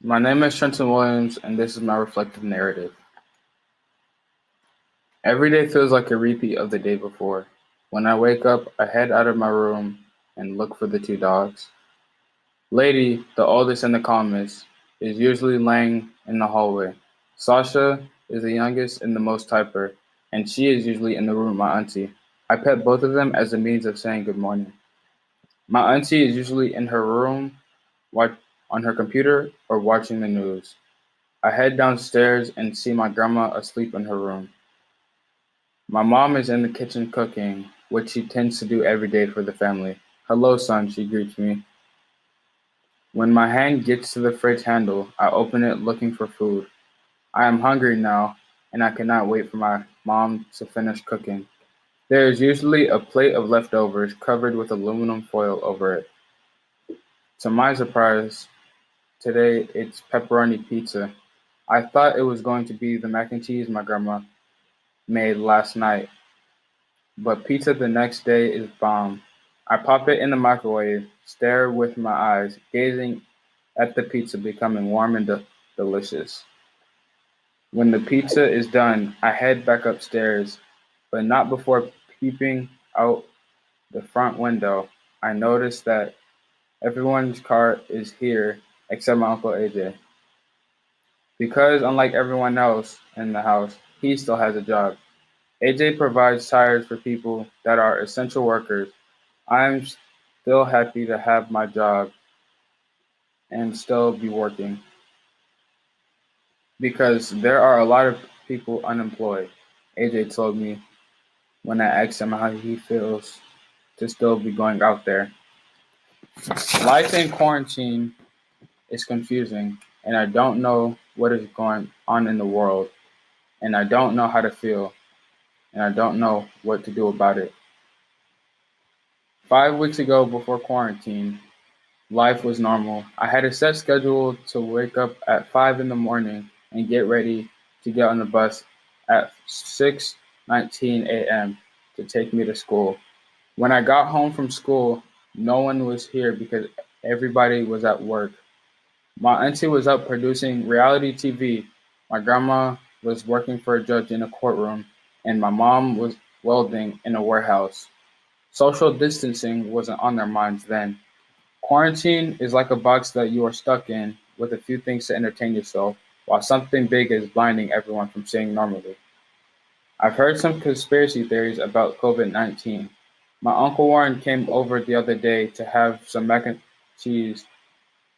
My name is Trenton Williams, and this is my reflective narrative. Every day feels like a repeat of the day before. When I wake up, I head out of my room and look for the two dogs. Lady, the oldest and the calmest, is usually laying in the hallway. Sasha is the youngest and the most hyper, and she is usually in the room with my auntie. I pet both of them as a means of saying good morning. My auntie is usually in her room, on her computer, or watching the news. I head downstairs and see my grandma asleep in her room. My mom is in the kitchen cooking, which she tends to do every day for the family. Hello, son, she greets me. When my hand gets to the fridge handle, I open it looking for food. I am hungry now, and I cannot wait for my mom to finish cooking. There is usually a plate of leftovers covered with aluminum foil over it. To my surprise, today it's pepperoni pizza. I thought it was going to be the mac and cheese my grandma made last night, but pizza the next day is bomb. I pop it in the microwave, stare with my eyes, gazing at the pizza becoming warm and delicious. When the pizza is done, I head back upstairs, but not before peeping out the front window. I notice that everyone's car is here except my Uncle AJ. Because, unlike everyone else in the house, he still has a job. AJ provides tires for people that are essential workers. I'm still happy to have my job and still be working because there are a lot of people unemployed. AJ told me when I asked him how he feels to still be going out there. Life in quarantine is confusing, and I don't know what is going on in the world, and I don't know how to feel, and I don't know what to do about it. 5 weeks ago, before quarantine, life was normal. I had a set schedule to wake up at 5 in the morning and get ready to get on the bus at 6:19 a.m. to take me to school. When I got home from school, no one was here because everybody was at work. My auntie was up producing reality TV. My grandma was working for a judge in a courtroom, and my mom was welding in a warehouse. Social distancing wasn't on their minds then. Quarantine is like a box that you are stuck in with a few things to entertain yourself, while something big is blinding everyone from seeing normally. I've heard some conspiracy theories about COVID-19. My Uncle Warren came over the other day to have some mac and cheese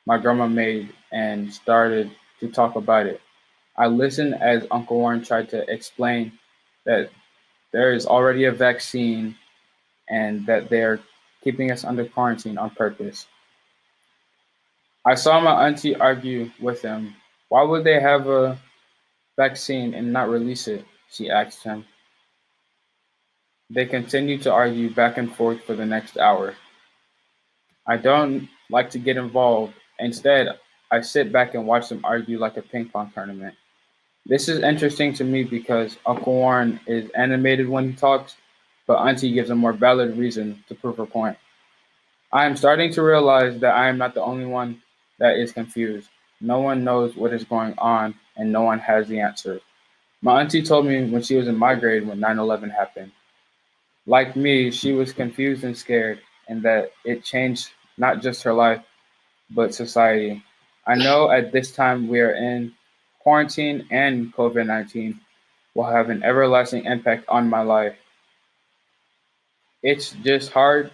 my grandma made and started to talk about it. I listened as Uncle Warren tried to explain that there is already a vaccine and that they're keeping us under quarantine on purpose. I saw my auntie argue with him. Why would they have a vaccine and not release it? She asked him. They continued to argue back and forth for the next hour. I don't like to get involved. Instead, I sit back and watch them argue like a ping pong tournament. This is interesting to me because Uncle Warren is animated when he talks, but Auntie gives a more valid reason to prove her point. I am starting to realize that I am not the only one that is confused. No one knows what is going on, and no one has the answer. My auntie told me when she was in my grade when 9/11 happened. Like me, she was confused and scared, and that it changed not just her life, but society. I know at this time we are in quarantine and COVID 19 will have an everlasting impact on my life. It's just hard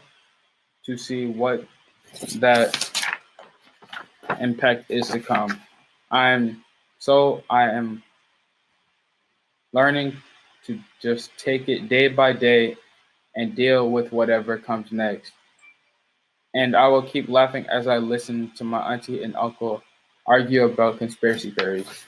to see what that impact is to come. I am learning to just take it day by day and deal with whatever comes next. And I will keep laughing as I listen to my auntie and uncle argue about conspiracy theories.